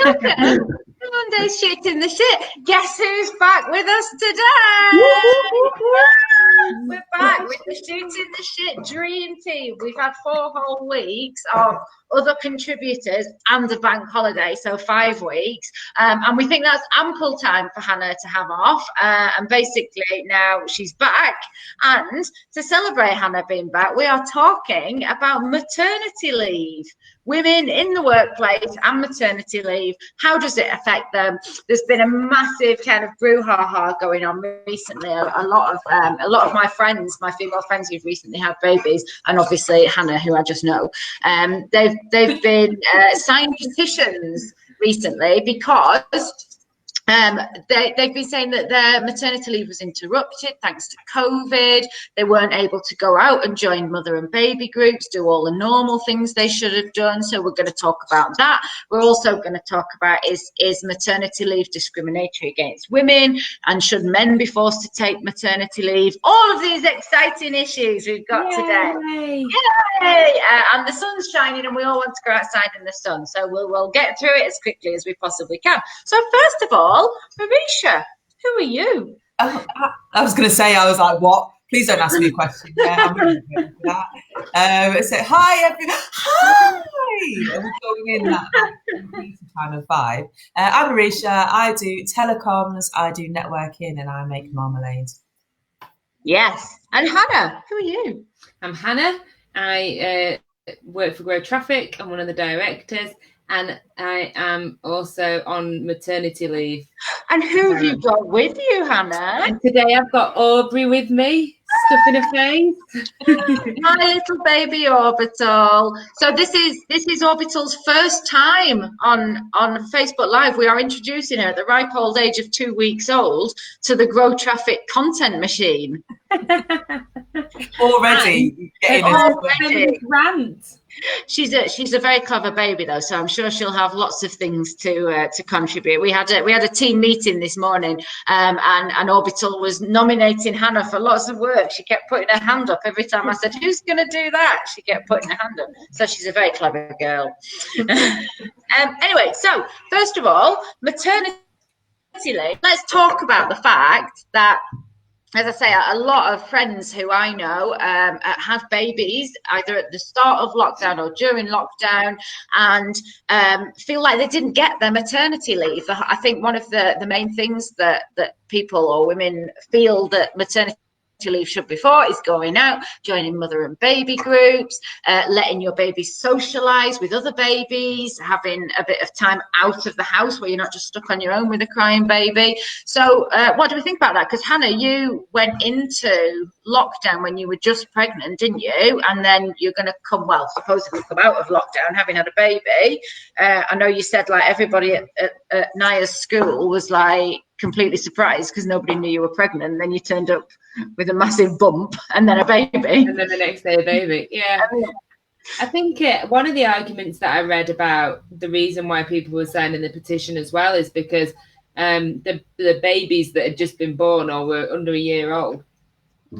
Welcome to Monday's Shit in the Shit. Guess who's back with us today? We're back with the Shit in the Shit dream team. We've had 4 whole weeks of other contributors and a bank holiday, so 5 weeks. And we think that's ample time for Hannah to have off. And basically now she's back. And to celebrate Hannah being back, we are talking about maternity leave. Women in the workplace and maternity leave, how does it affect them? There's been a massive kind of brouhaha going on recently. A lot of my friends, my female friends who've recently had babies, and obviously Hannah, who I just know, they've been signed petitions recently because they've been saying that their maternity leave was interrupted thanks to COVID. They weren't able to go out and join mother and baby groups, do all the normal things they should have done. So we're going to talk about that. We're also going to talk about is maternity leave discriminatory against women, and should men be forced to take maternity leave? All of these exciting issues we've got today. Yay! And the sun's shining and we all want to go outside in the sun. So we'll get through it as quickly as we possibly can. So first of all, Marisha, who are you? Oh, I was going to say, I was like, what? Please don't ask me a question. Yeah, I'm really good for that. So, hi, everyone. Hi! Are we going in that time of 5? I'm Marisha. I do telecoms, I do networking, and I make marmalade. Yes. And Hannah, who are you? I'm Hannah. I work for Grow Traffic. I'm one of the directors. And I am also on maternity leave. And who have you got with you, Hannah? And today I've got Aubrey with me, stuffing her face. My little baby Orbital. So this is Orbital's first time on Facebook Live. We are introducing her at the ripe old age of 2 weeks old to the Grow Traffic content machine. Already. Rant. She's a very clever baby though, so I'm sure she'll have lots of things to contribute. We had a team meeting this morning, and Orbital was nominating Hannah for lots of work. She kept putting her hand up every time I said, "Who's going to do that?" She kept putting her hand up. So she's a very clever girl. Anyway, so first of all, maternity leave. Let's talk about the fact that, as I say, a lot of friends who I know have babies either at the start of lockdown or during lockdown, and feel like they didn't get their maternity leave. I think one of the main things that people or women feel that maternity leave should be for is going out, joining mother and baby groups, letting your baby socialize with other babies, having a bit of time out of the house where you're not just stuck on your own with a crying baby. So what do we think about that? Because Hannah, you went into lockdown when you were just pregnant, didn't you? And then you're going to supposedly come out of lockdown having had a baby. I know you said like everybody at Naya's school was like completely surprised because nobody knew you were pregnant, and then you turned up with a massive bump and then a baby, and then the next day a baby. Yeah. I think one of the arguments that I read about the reason why people were signing the petition as well is because the babies that had just been born or were under a year old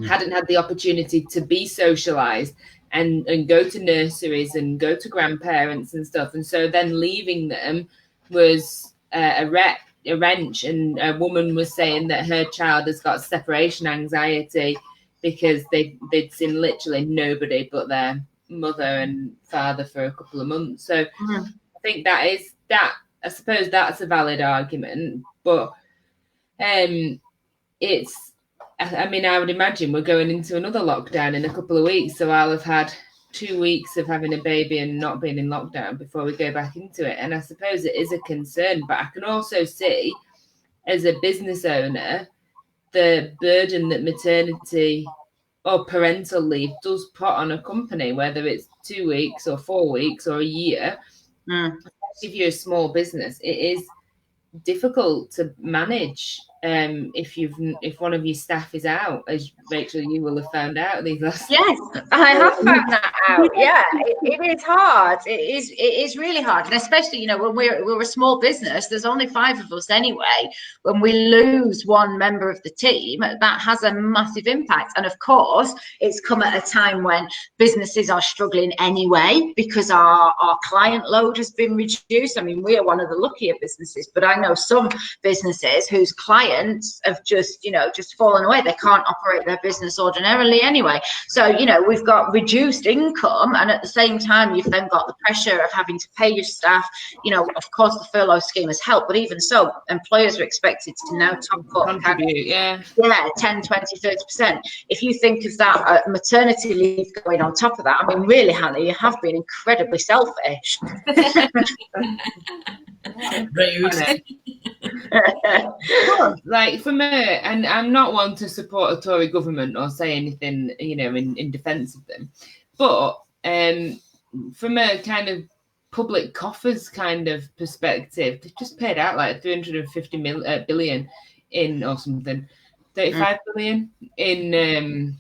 hadn't had the opportunity to be socialized and go to nurseries and go to grandparents and stuff, and so then leaving them was a wrench. And a woman was saying that her child has got separation anxiety because they'd seen literally nobody but their mother and father for a couple of months. So I think I suppose that's a valid argument, but I would imagine we're going into another lockdown in a couple of weeks, so I'll have had 2 weeks of having a baby and not being in lockdown before we go back into it. And I suppose it is a concern, but I can also see as a business owner the burden that maternity or parental leave does put on a company, whether it's 2 weeks or 4 weeks or a year. If you're a small business, it is difficult to manage if one of your staff is out, as Rachel, you will have found out these last. Yes, I have found that out. Yeah, it is hard. It is really hard, and especially when we're a small business. There's only 5 of us anyway. When we lose one member of the team, that has a massive impact. And of course, it's come at a time when businesses are struggling anyway because our client load has been reduced. I mean, we are one of the luckier businesses, but I know some businesses whose clients have just fallen away. They can't operate their business ordinarily anyway. So, we've got reduced income, and at the same time, you've then got the pressure of having to pay your staff. Of course, the furlough scheme has helped, but even so, employers are expected to now top up contribute, 10, 20, 30%. If you think of that maternity leave going on top of that, I mean, really, Hannah, you have been incredibly selfish. Rude. Like for me, and I'm not one to support a Tory government or say anything, in defence of them, but from a kind of public coffers kind of perspective, they've just paid out like 350 billion in or something, 35 billion in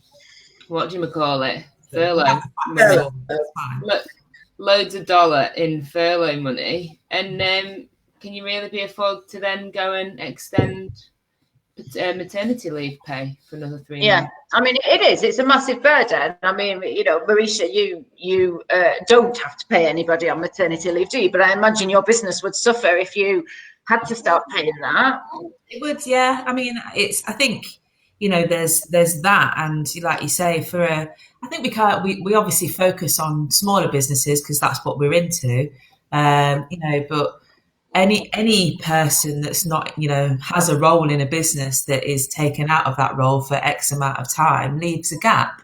what do you call it, furlough money. Look, loads of dollar in furlough money, and can you really be afford to then go and extend maternity leave pay for another 3 months? I mean, it's a massive burden. I mean, Marisha, you don't have to pay anybody on maternity leave, do you? But I imagine your business would suffer if you had to start paying that. It would, yeah. I mean, I think there's that, and like you say, I think we obviously focus on smaller businesses because that's what we're into, but any person that's not, has a role in a business that is taken out of that role for X amount of time leaves a gap.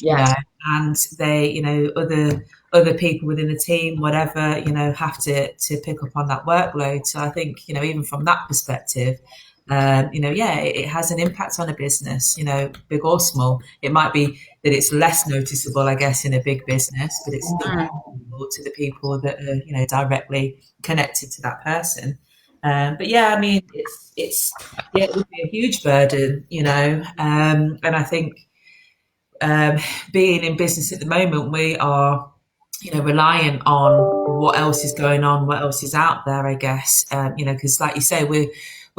Yes. And they, other people within the team, whatever, have to pick up on that workload. So I think, even from that perspective, it has an impact on a business, big or small. It might be that it's less noticeable, I guess, in a big business, but it's still noticeable to the people that are, directly connected to that person. But yeah, I mean, it would be a huge burden, and I think being in business at the moment, we are, reliant on what else is going on, what else is out there, I guess, because like you say, we're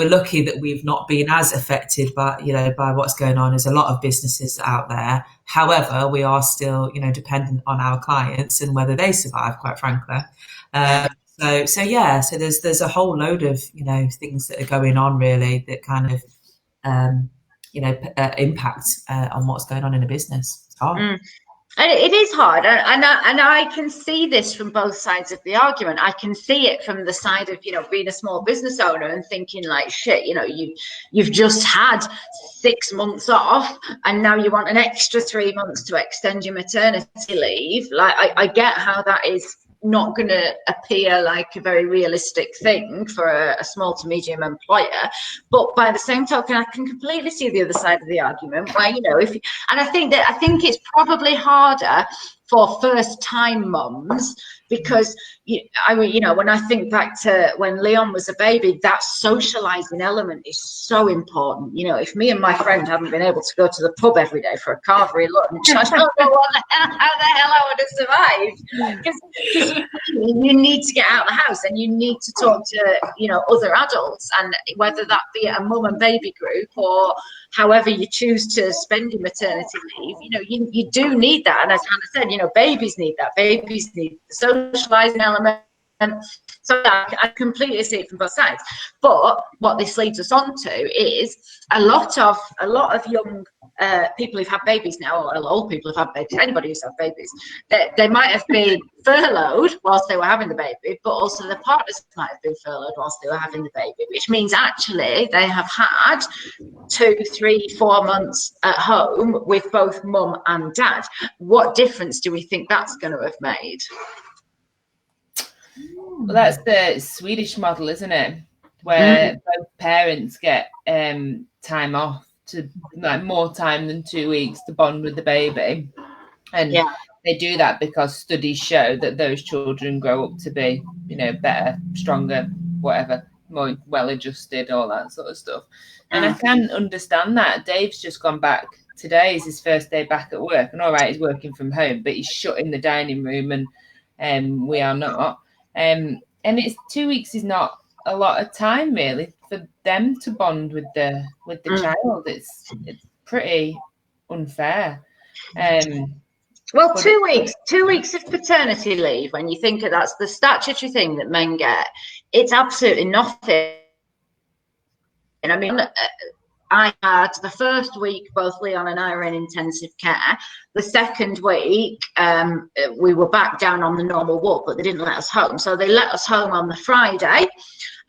lucky that we've not been as affected by what's going on as a lot of businesses out there. However, we are still, dependent on our clients and whether they survive, quite frankly. So there's a whole load of, things that are going on really that kind of, impact on what's going on in a business. It's hard. It is hard, and I can see this from both sides of the argument. I can see it from the side of being a small business owner and thinking like, shit, you've just had 6 months off, and now you want an extra 3 months to extend your maternity leave. Like, I get how that is not going to appear like a very realistic thing for a small to medium employer, but by the same token, I can completely see the other side of the argument where I think it's probably harder for first-time mums because when I think back to when Leon was a baby, that socializing element is so important. If me and my friend hadn't been able to go to the pub every day for a carvery lunch, I don't know how the hell I would have survived. Because you need to get out of the house and you need to talk to other adults, and whether that be a mum and baby group or however you choose to spend your maternity leave, you do need that. And as Hannah said, babies need that. Babies need the socializing element. So I completely see it from both sides. But what this leads us on to is a lot of young people who've had babies now, or old people who've had babies, anybody who's had babies, they might have been furloughed whilst they were having the baby, but also their partners might have been furloughed whilst they were having the baby, which means actually they have had 2, 3, 4 months at home with both mum and dad. What difference do we think that's going to have made? Well, that's the Swedish model, isn't it? Where both parents get time off, to like more time than 2 weeks to bond with the baby. And they do that because studies show that those children grow up to be, better, stronger, whatever, more well-adjusted, all that sort of stuff. And I can understand that. Dave's just gone back. Today is his first day back at work. And all right, he's working from home, but he's shut in the dining room and we are not. And it's 2 weeks is not a lot of time, really, for them to bond with the child. It's pretty unfair. Well, 2 weeks, 2 weeks of paternity leave, when you think of that's the statutory thing that men get, it's absolutely nothing. And I mean, I had the first week, both Leon and I were in intensive care. The second week, we were back down on the normal ward, but they didn't let us home. So they let us home on the Friday,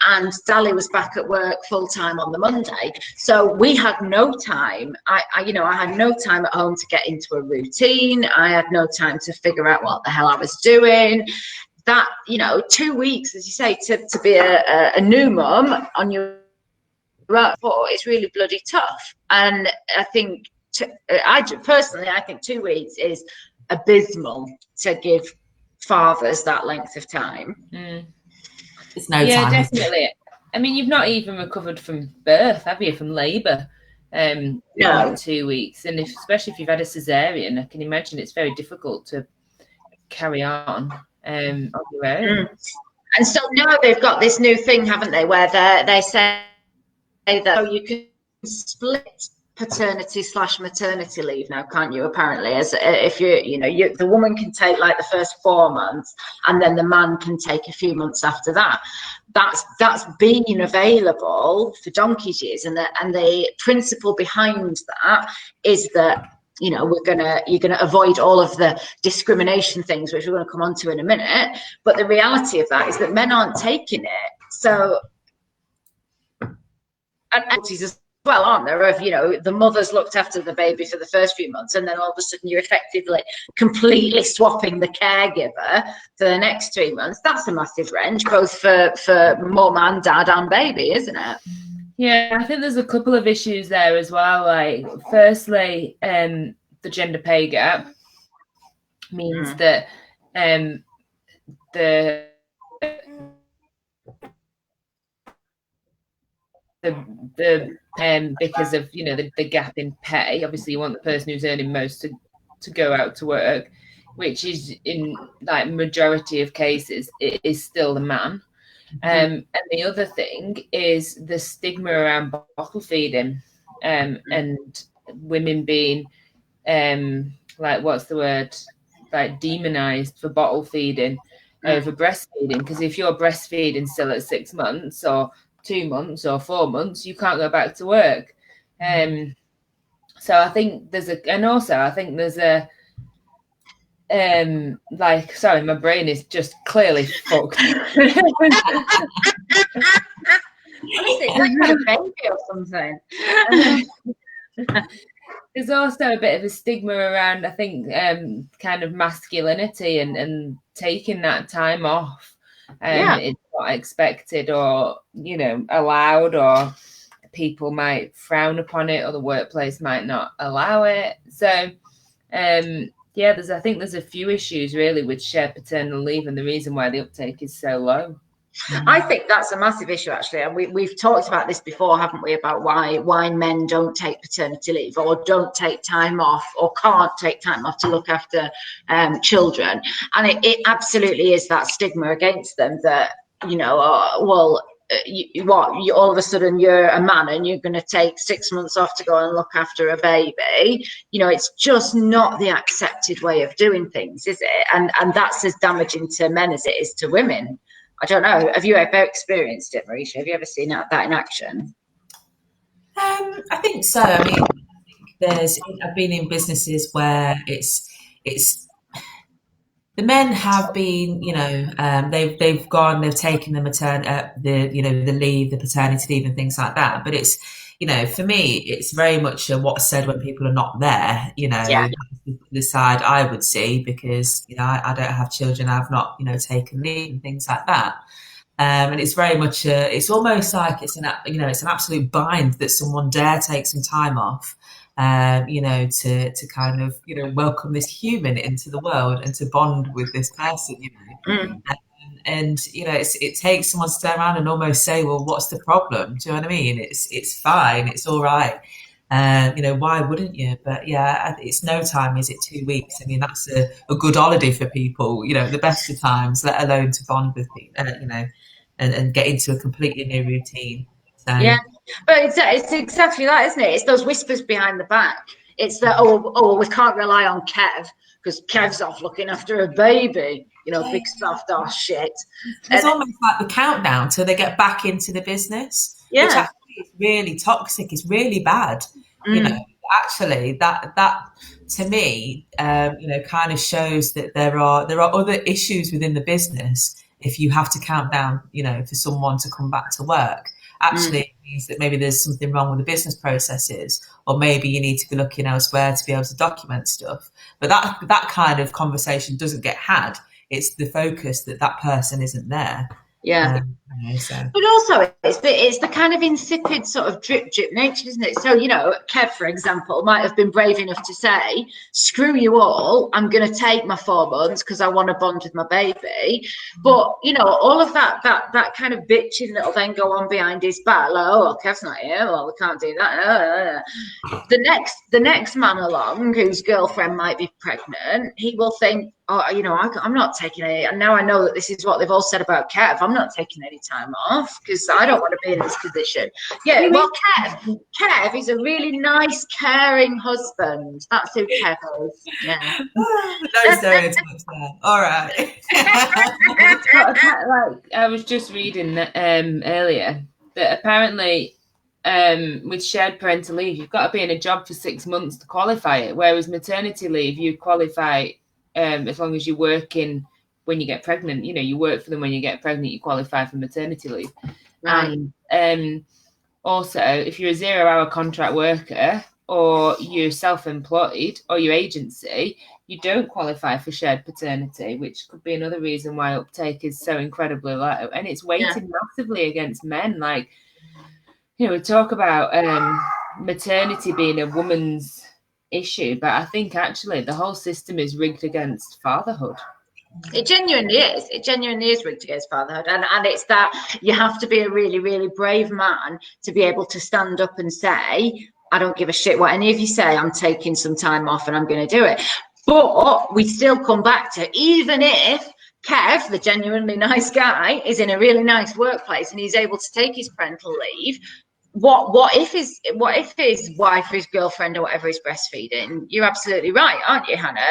and Sally was back at work full time on the Monday. So we had no time. I had no time at home to get into a routine. I had no time to figure out what the hell I was doing. That, 2 weeks, as you say, to be a new mum on your own, it's really bloody tough. And I think, I think 2 weeks is abysmal to give fathers that length of time. It's no time. Yeah, definitely. I mean, you've not even recovered from birth, have you? From labour, No. 2 weeks, and especially if you've had a cesarean, I can imagine it's very difficult to carry on your own. And so now they've got this new thing, haven't they, where they say that you can split paternity/maternity leave now, can't you? Apparently, as if the woman can take like the first 4 months, and then the man can take a few months after that. That's been available for donkey's years, and the principle behind that is that you're gonna avoid all of the discrimination things, which we're going to come on to in a minute. But the reality of that is that men aren't taking it. So, and as well, aren't there, of the mother's looked after the baby for the first few months, and then all of a sudden you're effectively completely swapping the caregiver for the next 3 months. That's a massive wrench, both for mum and dad and baby, isn't it? Yeah, I think there's a couple of issues there as well. Like, firstly, the gender pay gap means that the because of the gap in pay, obviously you want the person who's earning most to go out to work, which is in like majority of cases it is still the man. And the other thing is the stigma around bottle feeding, and women being demonized for bottle feeding over breastfeeding, because if you're breastfeeding still at 6 months or 2 months or 4 months, you can't go back to work. So I think there's a sorry, my brain is just clearly fucked. Honestly, it's like a baby or something. There's also a bit of a stigma around, I think, kind of masculinity and taking that time off. It's not expected or, allowed, or people might frown upon it, or the workplace might not allow it. So, I think there's a few issues really with shared paternal leave, and the reason why the uptake is so low. I think that's a massive issue, actually, and we've talked about this before, haven't we, about why men don't take paternity leave, or don't take time off, or can't take time off to look after children. And it absolutely is that stigma against them that, all of a sudden you're a man and you're going to take 6 months off to go and look after a baby. It's just not the accepted way of doing things, is it? And that's as damaging to men as it is to women. I don't know. Have you ever experienced it, Marisha? Have you ever seen that in action? I think so. I mean, I've been in businesses where it's the men have been, they've gone, they've taken the the leave, the paternity leave, and things like that. But it's, for me, it's very much what's said when people are not there. The side I would see, because I don't have children, I've not taken leave and things like that. And it's very much it's almost like it's an absolute bind that someone dare take some time off, to kind of welcome this human into the world and to bond with this person, and you know, it takes someone to turn around and almost say, well, what's the problem? Do you know what I mean? It's fine, it's all right. You know, why wouldn't you? But yeah, it's no time, is it? 2 weeks. I mean, that's a good holiday for people, you know, the best of times, let alone to bond with people, you know, and get into a completely new routine. So yeah, but it's exactly that, isn't it? It's those whispers behind the back. It's that, oh, we can't rely on Kev because Kev's off looking after a baby, you know, big soft ass shit. It's almost like the countdown till they get back into the business, which actually is really toxic. It's really bad. You know, actually, that to me, you know, kind of shows that there are other issues within the business. If you have to count down, you know, for someone to come back to work, actually it means that maybe there's something wrong with the business processes, or maybe you need to be looking elsewhere to be able to document stuff. But that kind of conversation doesn't get had. It's the focus that person isn't there. Yeah. You know, so. But also, it's the kind of insipid sort of drip nature, isn't it? So, you know, Kev, for example, might have been brave enough to say, screw you all, I'm going to take my 4 months because I want to bond with my baby. But, you know, all of that kind of bitching that'll then go on behind his back, like, oh, Kev's not here, well, we can't do that. The next man along, whose girlfriend might be pregnant, he will think, oh, you know, I'm not taking any, and now I know that this is what they've all said about Kev, I'm not taking any time off because I don't want to be in this position. Yeah, well, Kev is a really nice, caring husband. That's who Kev is. Yeah. No stereotypes there. All right. Like, I was just reading that, earlier that apparently with shared parental leave, you've got to be in a job for 6 months to qualify it, whereas maternity leave, you qualify as long as you're working when you get pregnant. You know, you work for them when you get pregnant, you qualify for maternity leave. Right. And also, if you're a 0-hour contract worker or you're self-employed or your agency, you don't qualify for shared paternity, which could be another reason why uptake is so incredibly low. And it's weighted massively against men. Like, you know, we talk about maternity being a woman's issue, but I think actually the whole system is rigged against fatherhood. It genuinely is. It genuinely is rigged against fatherhood. And it's that you have to be a really, really brave man to be able to stand up and say, I don't give a shit what any of you say, I'm taking some time off and I'm going to do it. But we still come back to, even if Kev, the genuinely nice guy, is in a really nice workplace and he's able to take his parental leave, what if his wife or his girlfriend or whatever is breastfeeding? You're absolutely right, aren't you, Hannah?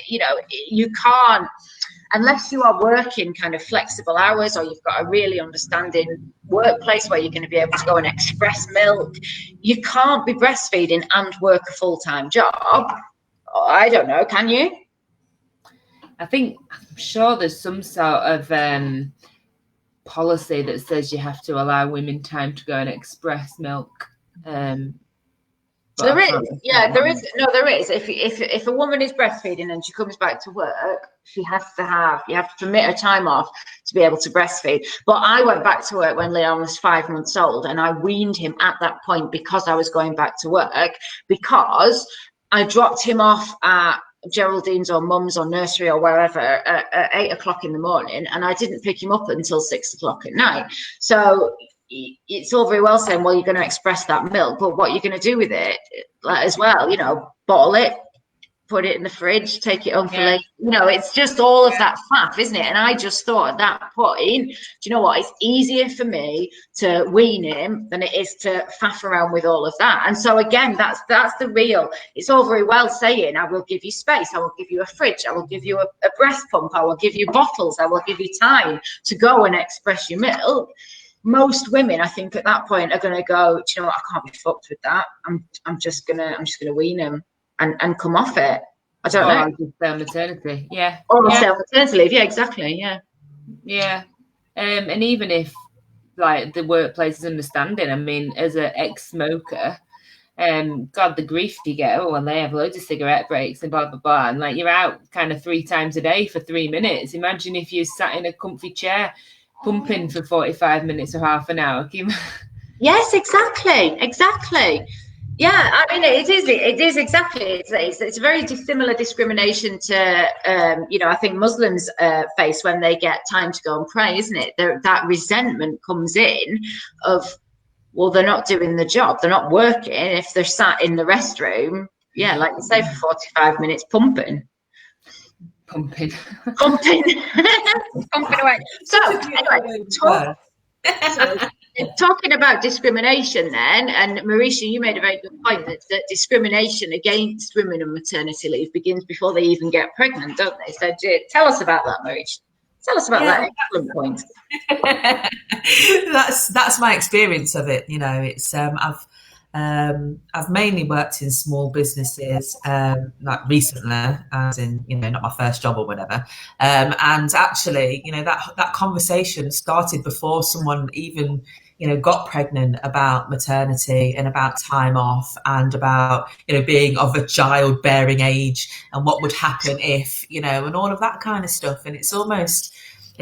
You know, you can't, unless you are working kind of flexible hours or you've got a really understanding workplace where you're going to be able to go and express milk, you can't be breastfeeding and work a full-time job. I don't know, can you? I'm sure there's some sort of policy that says you have to allow women time to go and express milk. There is. There is. If a woman is breastfeeding and she comes back to work, you have to permit her time off to be able to breastfeed. But I went back to work when Leon was 5 months old, and I weaned him at that point because I was going back to work, because I dropped him off at Geraldine's or Mum's or nursery or wherever at 8 o'clock in the morning, and I didn't pick him up until 6 o'clock at night. So it's all very well saying, well, you're going to express that milk, but what you're going to do with it as well, you know, bottle it, put it in the fridge, take it home for later. You know, it's just all of that faff, isn't it? And I just thought at that point, do you know what? It's easier for me to wean him than it is to faff around with all of that. And so again, that's the real. It's all very well saying, I will give you space, I will give you a fridge, I will give you a breast pump, I will give you bottles, I will give you time to go and express your milk. Most women, I think, at that point are going to go, do you know what? I can't be fucked with that. I'm just gonna wean him and come off it. I don't know. Just stay on maternity, yeah. Or stay on maternity leave, yeah, exactly, yeah. Yeah, and even if like the workplace is understanding, I mean, as an ex-smoker, God, the grief you get, and they have loads of cigarette breaks and blah blah blah, and like you're out kind of 3 times a day for 3 minutes. Imagine if you sat in a comfy chair pumping for 45 minutes or half an hour. Yes, exactly. Yeah, I mean, it is exactly. It's a very dissimilar discrimination to, I think Muslims face when they get time to go and pray, isn't it? That resentment comes in of, well, they're not doing the job, they're not working. If they're sat in the restroom, yeah, like you say, for 45 minutes pumping. Pumping. Pumping away. So, anyway, talking about discrimination then, and Marisha, you made a very good point that discrimination against women on maternity leave begins before they even get pregnant, don't they? So tell us about that, Marisha. Tell us about that excellent point. That's my experience of it. It's I've mainly worked in small businesses, like recently, as in, not my first job or whatever. And actually, that conversation started before someone even, got pregnant, about maternity and about time off and about, being of a childbearing age and what would happen if, and all of that kind of stuff. And it's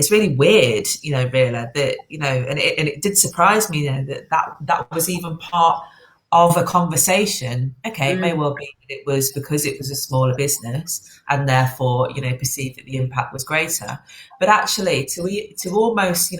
really weird, really, that, and it did surprise me, that was even part of a conversation. Okay, it may well be that it was because it was a smaller business and therefore, perceived that the impact was greater. But actually, to almost,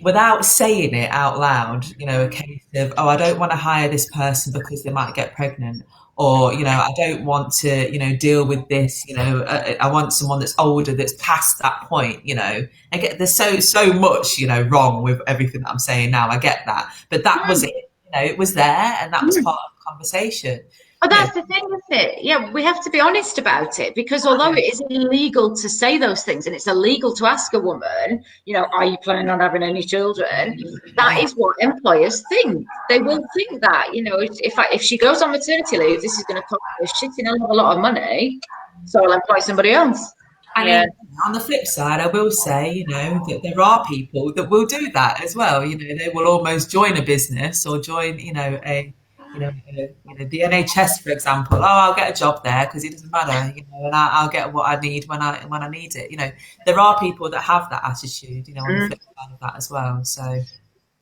without saying it out loud, a case of, oh, I don't want to hire this person because they might get pregnant, or, I don't want to, deal with this, I want someone that's older, that's past that point, I get, there's so much, wrong with everything that I'm saying now. I get that, but that was it. It was there, and that was part of the conversation. Well, that's the thing, isn't it? Yeah, we have to be honest about it, because although it is illegal to say those things, and it's illegal to ask a woman, are you planning on having any children? That is what employers think. They will think that, if she goes on maternity leave, this is going to cost her shitting a lot of money, so I'll employ somebody else. And on the flip side, I will say, that there are people that will do that as well. They will almost join a business or join, the NHS, for example. Oh, I'll get a job there because it doesn't matter, and I'll get what I need when I need it. There are people that have that attitude, on the flip side of that as well. So.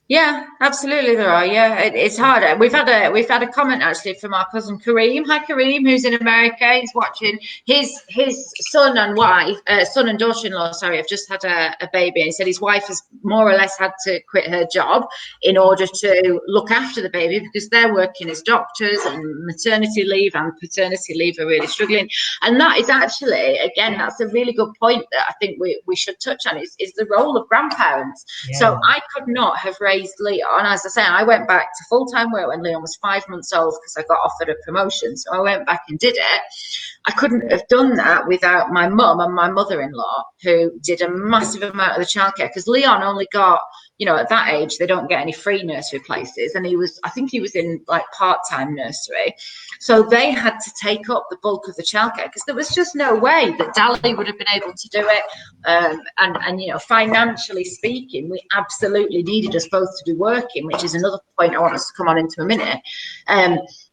Yeah, absolutely there are. Yeah, it's harder. We've had a comment actually from our cousin Kareem. Hi Kareem, who's in America. He's watching. His son and daughter-in-law, have just had a baby, and he said his wife has more or less had to quit her job in order to look after the baby, because they're working as doctors, and maternity leave and paternity leave are really struggling. And that is actually, again, that's a really good point that I think we should touch on, is the role of grandparents. Yeah. So I could not have raised Leon. As I say, I went back to full-time work when Leon was 5 months old because I got offered a promotion. So I went back and did it. I couldn't have done that without my mum and my mother-in-law, who did a massive amount of the childcare, because Leon only got, at that age, they don't get any free nursery places. And I think he was in like part-time nursery. So they had to take up the bulk of the childcare, because there was just no way that Dally would have been able to do it. And financially speaking, we absolutely needed us both to be working, which is another point I want us to come on into a minute.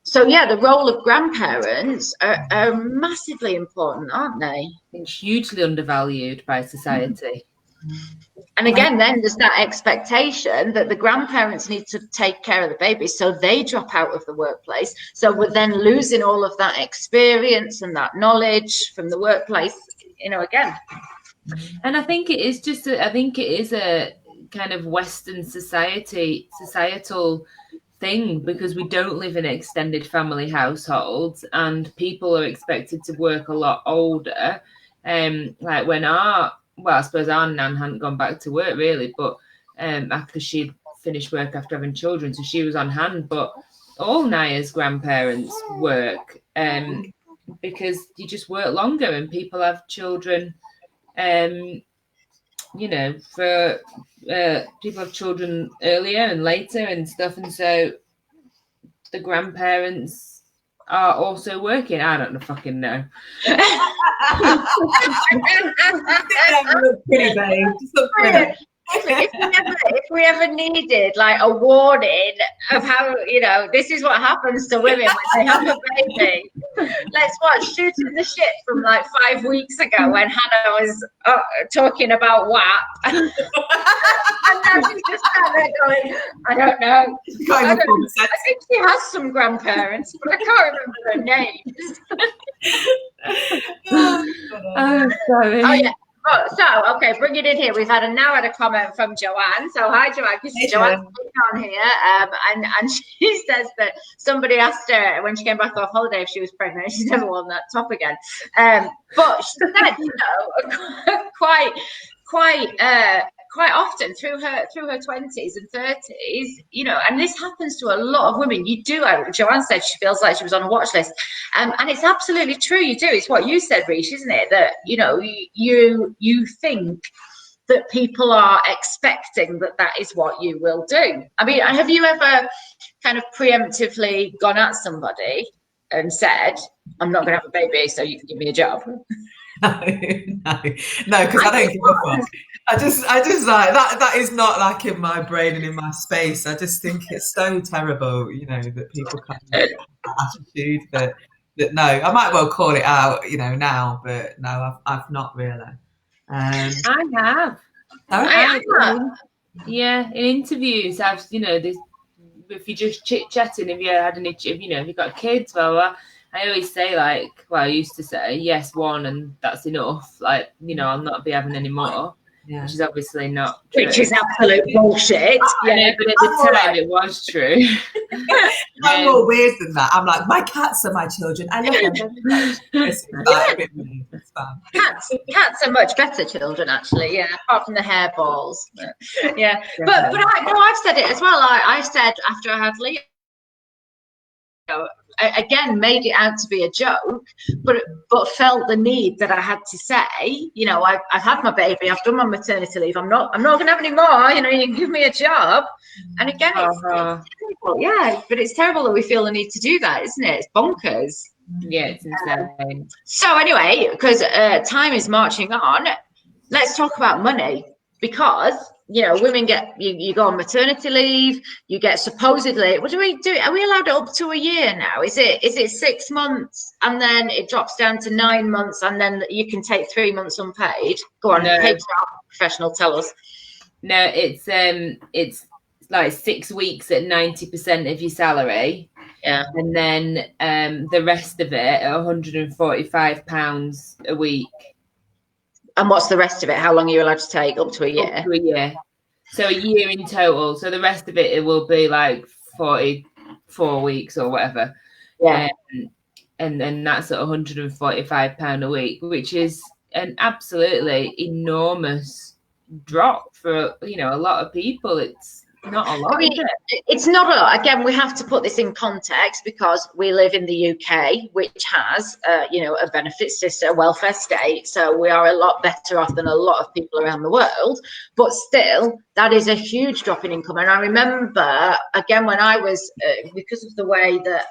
So yeah, the role of grandparents are massively important, aren't they? It's hugely undervalued by society. And again, then there's that expectation that the grandparents need to take care of the baby, so they drop out of the workplace. So we're then losing all of that experience and that knowledge from the workplace, again. And I think it is a kind of Western societal thing, because we don't live in extended family households, and people are expected to work a lot older. Like when I suppose our nan hadn't gone back to work really, but after she'd finished work after having children, so she was on hand. But all Naya's grandparents work because you just work longer, and people have children. People have children earlier and later and stuff, and so the grandparents are also working. I don't fucking know. Pretty vague. If we ever needed like a warning of how, this is what happens to women when they have a baby, let's watch Shooting the Shit from like 5 weeks ago when Hannah was talking about WAP. And now she's just sat there going, I don't know. I think she has some grandparents, but I can't remember their names. Oh, sorry. Oh, yeah. Oh, so, okay, bring it in here. We've now had a comment from Joanne. So, hi, Joanne, because Joanne's on here. And she says that somebody asked her when she came back off holiday if she was pregnant. She's never worn that top again. But she said, quite often through her 20s and 30s, and this happens to a lot of women. You do. Joanne said she feels like she was on a watch list, and it's absolutely true. You do. It's what you said, Rish, isn't it? That you think that people are expecting that is what you will do. I mean, have you ever kind of preemptively gone at somebody and said, "I'm not going to have a baby, so you can give me a job"? No, because I don't give a fuck. I just like that is not like in my brain and in my space. I just think it's so terrible, that people kind of have that attitude that no, I might well call it out, now, but no, I've not really. I have. Yeah, in interviews, I've this. If you're just chit chatting, if you've got kids, blah, blah, I always say I used to say yes, one, and that's enough. I'll not be having any more. Yeah. Which is obviously not true. Which is absolute bullshit. Yeah, but at the time it was true. I'm more weird than that. I'm like, my cats are my children. I love them very much. It's a bit weird. It's fun. Cats are much better children, actually. Yeah, apart from the hairballs. Yeah, but I've said it as well. I said after I had Leo, again, made it out to be a joke, but felt the need that I had to say, I've had my baby, I've done my maternity leave, I'm not going to have any more, you can give me a job. And again, it's terrible. Yeah, but it's terrible that we feel the need to do that, isn't it? It's bonkers. Yeah, it's insane. So anyway, because time is marching on, let's talk about money, because women get you go on maternity leave, you get supposedly, what do we do? Are we allowed up to a year now? Is it 6 months and then it drops down to 9 months and then you can take 3 months unpaid? Go on, HR professional, tell us. No, it's like 6 weeks at 90% of your salary. Yeah. And then the rest of it at £145 a week. And what's the rest of it? How long are you allowed to take? Up to a year? Up to a year. So a year in total. So the rest of it will be like 44 weeks or whatever. Yeah. And then that's at £145 a week, which is an absolutely enormous drop for, a lot of people. It's not a lot. It's not a lot. Again, we have to put this in context because we live in the UK, which has, a benefit system, a welfare state. So we are a lot better off than a lot of people around the world. But still, that is a huge drop in income. And I remember, again, when I was, because of the way that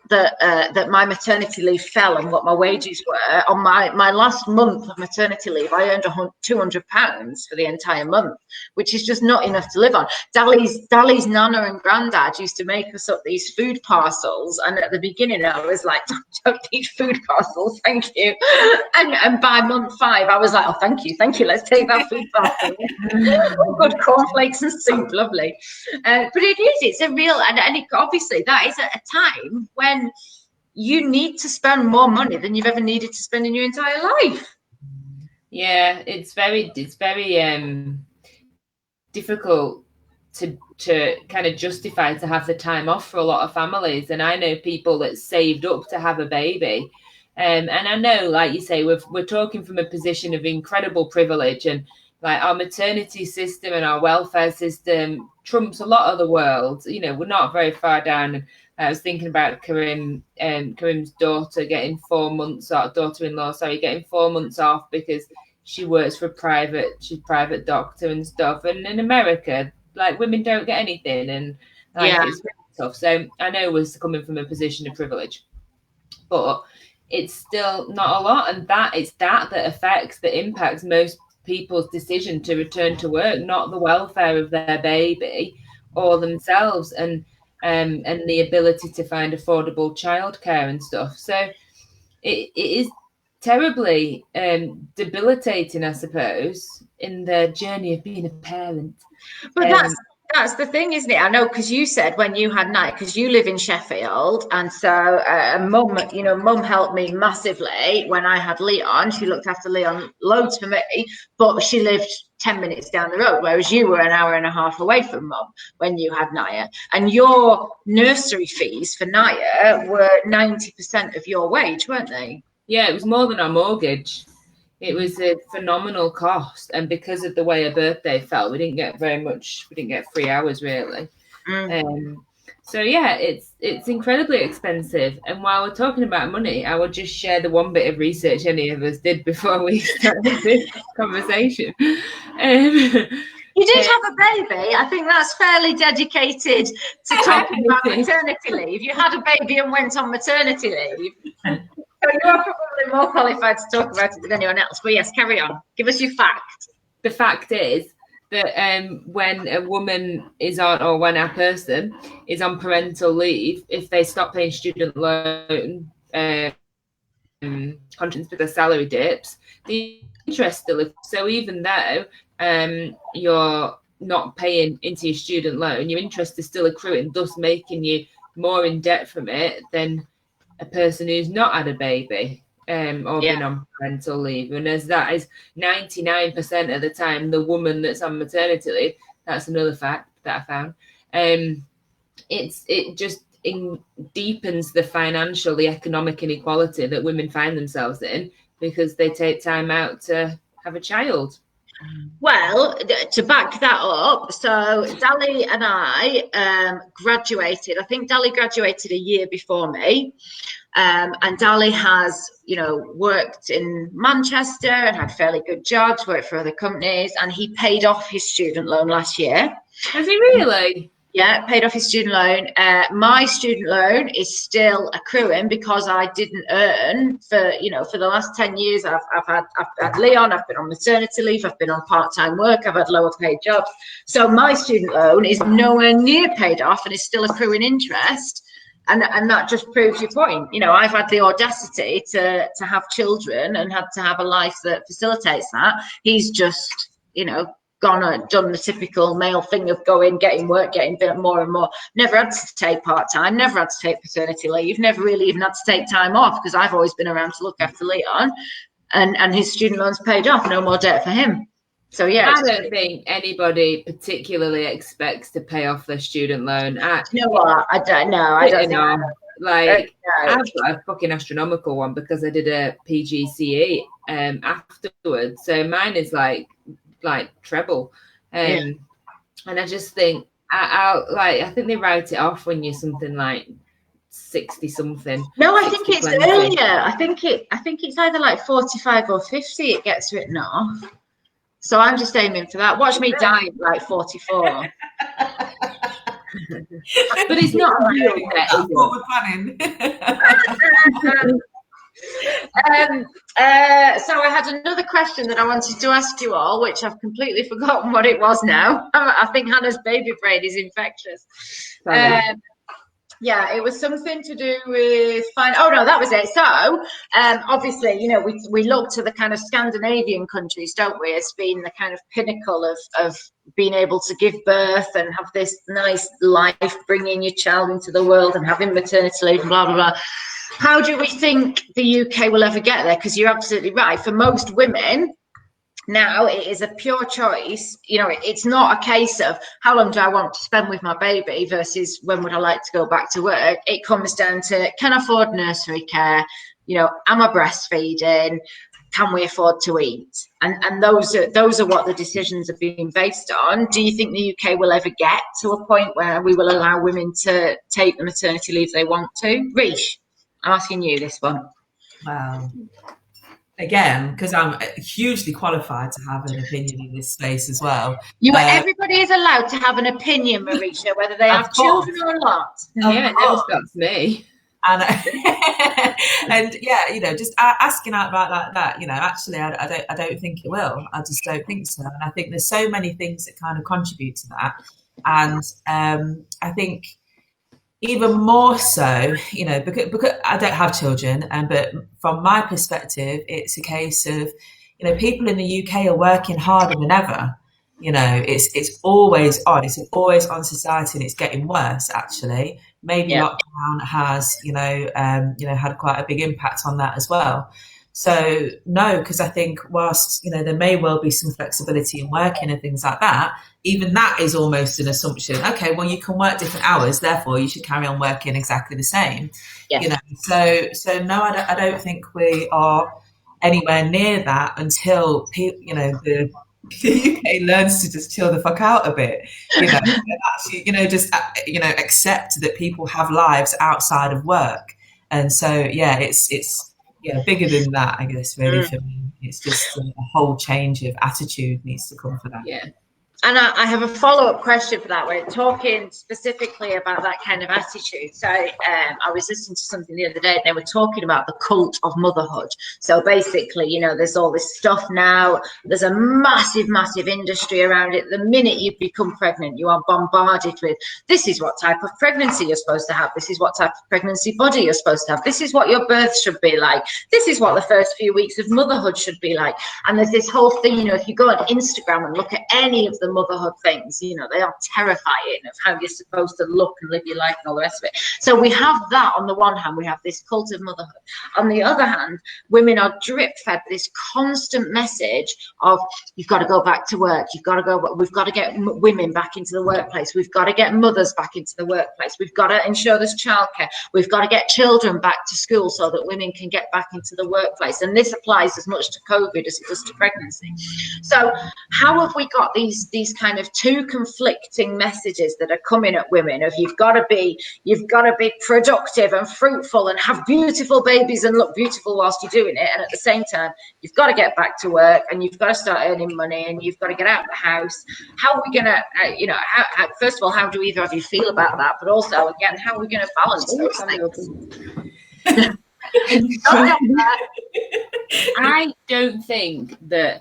that my maternity leave fell and what my wages were on my last month of maternity leave, I earned £200 for the entire month, which is just not enough to live on. Dali's nana and granddad used to make us up these food parcels, and at the beginning I was like, don't need food parcels, thank you. And by month 5 I was like, oh, thank you, let's take that food parcel. Good cornflakes and soup, lovely. But it's a real, and obviously that is at a time when you need to spend more money than you've ever needed to spend in your entire life. Yeah, it's very difficult to kind of justify to have the time off for a lot of families. And I know people that saved up to have a baby. And I know, like you say, we're talking from a position of incredible privilege, and like our maternity system and our welfare system trumps a lot of the world. We're not very far down. And I was thinking about Karim's daughter getting 4 months off, daughter-in-law, getting 4 months off because she works for she's a private doctor and stuff. And in America, like, women don't get anything, and it's really tough. So I know we're coming from a position of privilege, but it's still not a lot. And that impacts most people's decision to return to work, not the welfare of their baby or themselves, and the ability to find affordable childcare and stuff. So it is terribly debilitating, I suppose, in the journey of being a parent. But that's the thing, isn't it? I know, because you said when you had night, because you live in Sheffield, and so mum helped me massively when I had Leon. She looked after Leon loads for me, but she lived 10 minutes down the road, whereas you were an hour and a half away from mum when you had Naya. And your nursery fees for Naya were 90% of your wage, weren't they? Yeah, it was more than our mortgage. It was a phenomenal cost, and because of the way her birthday fell, we didn't get very much. We didn't get 3 hours really. So yeah, it's incredibly expensive. And while we're talking about money, I will just share the one bit of research any of us did before we started this conversation. You did have a baby. I think that's fairly dedicated to talking about maternity leave. You had a baby and went on maternity leave. So you are probably more qualified to talk about it than anyone else. But yes, carry on. Give us your fact. The fact is that when a woman is on, or when a person is on parental leave, if they stop paying student loan contributions because their salary dips, the interest still. So even though you're not paying into your student loan, your interest is still accruing, thus making you more in debt from it than a person who's not had a baby or been on parental leave. And as that is 99% of the time the woman that's on maternity leave, that's another fact that I found. It just deepens the economic inequality that women find themselves in because they take time out to have a child. Well, to back that up, so Dali and I graduated. I think Dali graduated a year before me. And Dali has, worked in Manchester and had fairly good jobs, worked for other companies, and he paid off his student loan last year. Has he really? Yeah, paid off his student loan. My student loan is still accruing because I didn't earn for the last 10 years. I've had Leon, I've been on maternity leave, I've been on part-time work, I've had lower paid jobs. So my student loan is nowhere near paid off and is still accruing interest. And that just proves your point. I've had the audacity to have children and had to have a life that facilitates that. He's just, gone and done the typical male thing of getting work, getting more and more. Never had to take part-time, never had to take paternity leave, never really even had to take time off because I've always been around to look after Leon, and his student loan's paid off, no more debt for him. So yeah, I don't think anybody particularly expects to pay off their student loan. You know what? I don't know. I don't know. Like, I've got a fucking astronomical one because I did a PGCE afterwards. So mine is like treble. And I just think I think they write it off when you're something like 60 something. No, I think it's earlier. I think it's either like 45 or 50 it gets written off. So I'm just aiming for that. Watch me die at like 44. But it's not real debt. That's what we're planning. So I had another question that I wanted to ask you all, which I've completely forgotten what it was now. I think Hannah's baby brain is infectious. Yeah, it was something to do with oh no, that was it. So obviously, we look to the kind of Scandinavian countries, don't we, as being the kind of pinnacle of being able to give birth and have this nice life, bringing your child into the world and having maternity leave and blah blah blah. How do we think the UK will ever get there? Because you're absolutely right. For most women, now it is a pure choice. It's not a case of how long do I want to spend with my baby versus when would I like to go back to work. It comes down to, can I afford nursery care? Am I breastfeeding? Can we afford to eat? And those are what the decisions are being based on. Do you think the UK will ever get to a point where we will allow women to take the maternity leave they want to? Rish, I'm asking you this one. Wow. Again, because I'm hugely qualified to have an opinion in this space as well. Everybody is allowed to have an opinion, Marisha, whether they have children or not. Yeah, it never stops me. And just asking out about like that, actually, I don't think it will. I just don't think so. And I think there's so many things that kind of contribute to that. And I think even more so, you know, because I don't have children, but from my perspective, it's a case of, you know, people in the UK are working harder than ever. You know, it's always on. It's always on society, and it's getting worse. Actually, maybe lockdown has, had quite a big impact on that as well. So no, because I think whilst, you know, there may well be some flexibility in working and things like that, even that is almost an assumption. Okay, well, you can work different hours, therefore you should carry on working exactly the same. You know, so no, I don't think we are anywhere near that until the UK learns to just chill the fuck out a bit. You know, and actually, accept that people have lives outside of work. And so it's bigger than that, I guess, really, for me. It's just a whole change of attitude needs to come for that. Yeah. And I have a follow-up question for that. We're talking specifically about that kind of attitude. So I was listening to something the other day, and they were talking about the cult of motherhood. So basically, you know, there's all this stuff now. There's a massive, massive industry around it. The minute you become pregnant, you are bombarded with, this is what type of pregnancy you're supposed to have. This is what type of pregnancy body you're supposed to have. This is what your birth should be like. This is what the first few weeks of motherhood should be like. And there's this whole thing, you know, if you go on Instagram and look at any of the motherhood things, you know, they are terrifying of how you're supposed to look and live your life and all the rest of it. So we have that on the one hand, we have this cult of motherhood. On the other hand, women are drip fed this constant message of, you've got to go back to work, we've got to get women back into the workplace, we've got to get mothers back into the workplace, we've got to ensure there's childcare, we've got to get children back to school so that women can get back into the workplace. And this applies as much to COVID as it does to pregnancy. So how have we got these kind of two conflicting messages that are coming at women of, you've got to be productive and fruitful and have beautiful babies and look beautiful whilst you're doing it, and at the same time you've got to get back to work and you've got to start earning money and you've got to get out of the house? How are we gonna first of all, how do either of you feel about that, but also, again, how are we going to balance those things? I don't think that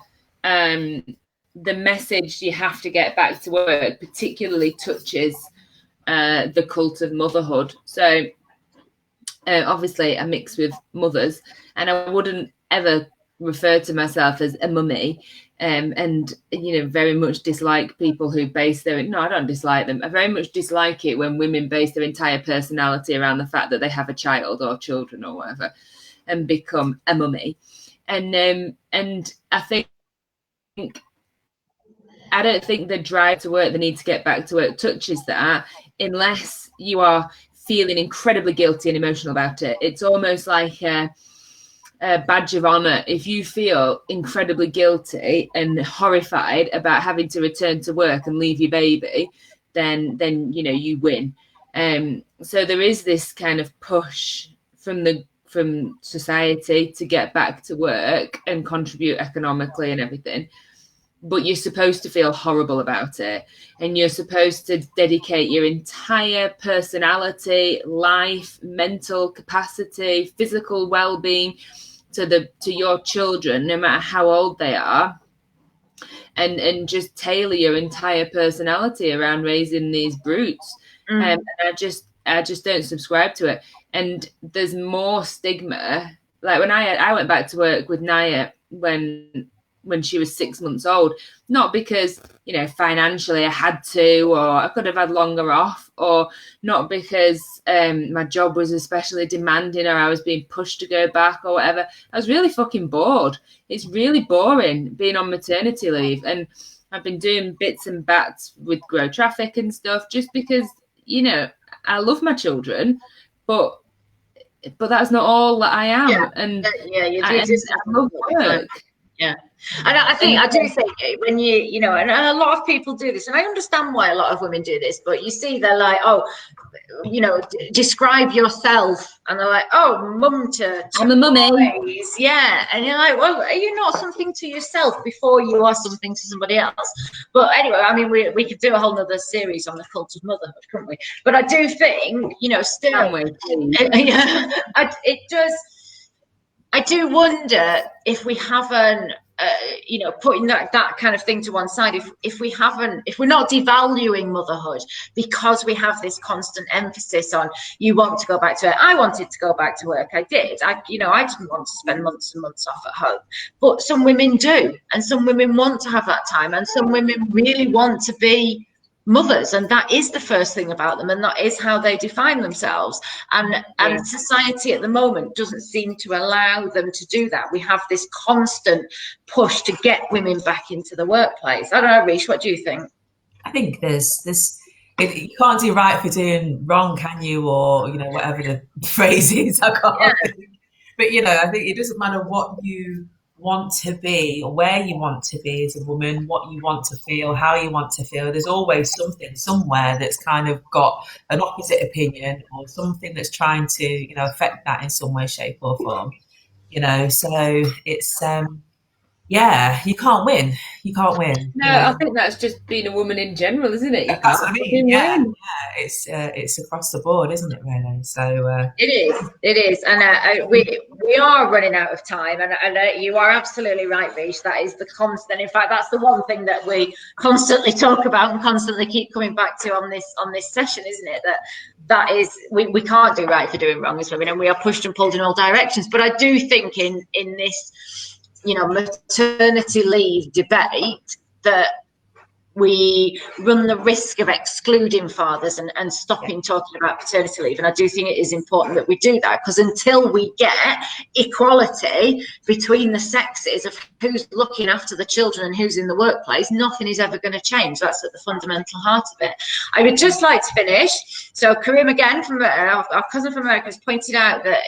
the message you have to get back to work particularly touches the cult of motherhood. So obviously I mix with mothers, and I wouldn't ever refer to myself as a mummy, and you know, very much dislike people who base their, no, I don't dislike them, I very much dislike it when women base their entire personality around the fact that they have a child or children or whatever and become a mummy. And I don't think the drive to work, the need to get back to work, touches that, unless you are feeling incredibly guilty and emotional about it. It's almost like a badge of honor. If you feel incredibly guilty and horrified about having to return to work and leave your baby, then you know, you win. So there is this kind of push from society to get back to work and contribute economically and everything. But you're supposed to feel horrible about it, and you're supposed to dedicate your entire personality, life, mental capacity, physical well-being to your children, no matter how old they are, and just tailor your entire personality around raising these brutes. And I just don't subscribe to it. And there's more stigma. Like when I went back to work with Naya when she was 6 months old, not because, you know, financially I had to, or I could have had longer off, or not because my job was especially demanding or I was being pushed to go back or whatever. I was really fucking bored. It's really boring being on maternity leave, and I've been doing bits and bats with Grow Traffic and stuff just because, you know, I love my children, but that's not all that I am. Yeah. And I love work. Yeah. And I do think when you know, and a lot of people do this, and I understand why a lot of women do this, but you see, they're like, oh, you know, describe yourself, and they're like, oh, mum to I'm a mummy. Boys. Yeah. And you're like, well, are you not something to yourself before you are something to somebody else? But anyway, I mean, we could do a whole nother series on the cult of motherhood, couldn't we? But I do think, you know, still, it does. I do wonder if we haven't putting that kind of thing to one side, if we're not devaluing motherhood because we have this constant emphasis on, you want to go back to work. I wanted to go back to work. I did. I didn't want to spend months and months off at home, but some women do, and some women want to have that time, and some women really want to be mothers, and that is the first thing about them, and that is how they define themselves, and society at the moment doesn't seem to allow them to do that. We have this constant push to get women back into the workplace. I don't know, Rish, what do you think? I think there's this, you can't do right for doing wrong, can you? Or whatever the phrase is, I can't think. But I think it doesn't matter what you want to be or where you want to be as a woman, what you want to feel, how you want to feel. There's always something somewhere that's kind of got an opposite opinion, or something that's trying to affect that in some way, shape or form. So it's you can't win. No, I think that's just being a woman in general, isn't it? That's what I mean. Yeah, it's across the board, isn't it? Really. So it is, and we are running out of time, and you are absolutely right, Rish. That is the constant. In fact, that's the one thing that we constantly talk about and constantly keep coming back to on this session, isn't it? That is, we can't do right for doing wrong as women, and we are pushed and pulled in all directions. But I do think in this maternity leave debate that we run the risk of excluding fathers and stopping talking about paternity leave. And I do think it is important that we do that, because until we get equality between the sexes of who's looking after the children and who's in the workplace, nothing is ever going to change. That's at the fundamental heart of it. I would just like to finish. So Karim, again, from our cousin from America, has pointed out that,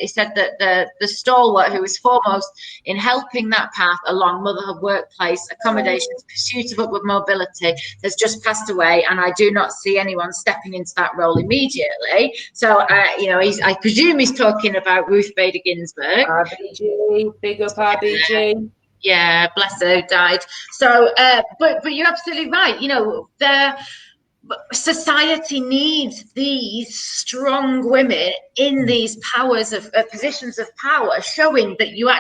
he said that the stalwart who was foremost in helping that path along motherhood, workplace, accommodations, pursuit of upward mobility, has just passed away, and I do not see anyone stepping into that role immediately. So, I presume he's talking about Ruth Bader Ginsburg. RBG, big up RBG. Yeah, bless her, died. So, but you're absolutely right. Society needs these strong women in these positions of power, showing that you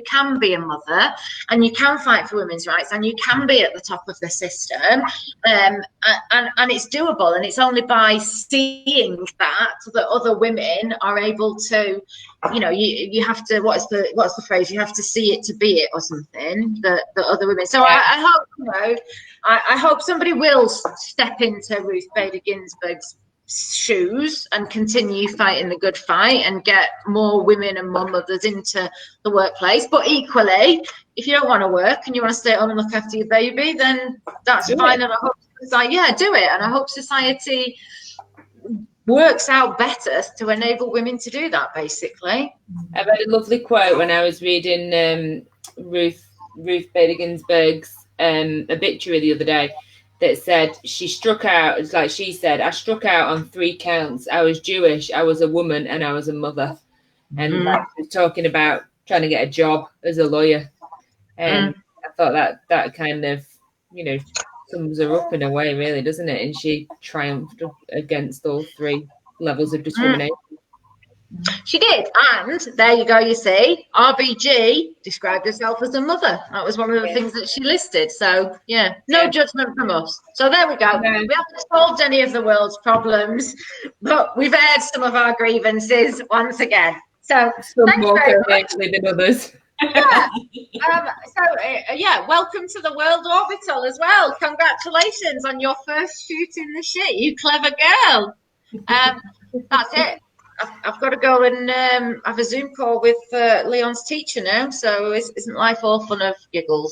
can be a mother, and you can fight for women's rights, and you can be at the top of the system, and it's doable. And it's only by seeing that other women are able to, you have to, what's the phrase? You have to see it to be it, or something. That other women. So I hope I hope somebody will step into Ruth Bader Ginsburg's shoes and continue fighting the good fight and get more women and more mothers into the workplace. But equally, if you don't want to work and you want to stay at home and look after your baby, then that's fine. And I hope do it. And I hope society works out better to enable women to do that, basically. I read a lovely quote when I was reading Ruth Bader Ginsburg's obituary the other day, that said she struck out. It's like she said, I struck out on 3 counts. I was Jewish, I was a woman, and I was a mother. And was talking about trying to get a job as a lawyer. And I thought that kind of, sums her up in a way, really, doesn't it? And she triumphed against all 3 levels of discrimination. She did, and there you go. You see, RBG described herself as a mother. That was one of the things that she listed. So, no judgment from us. So there we go. We haven't solved any of the world's problems, but we've aired some of our grievances once again. So, some more coherently than others. Welcome to the World Orbital as well. Congratulations on your first shoot in the shit, you clever girl. That's it. I've got to go and have a Zoom call with Leon's teacher now, so isn't life all fun of giggles?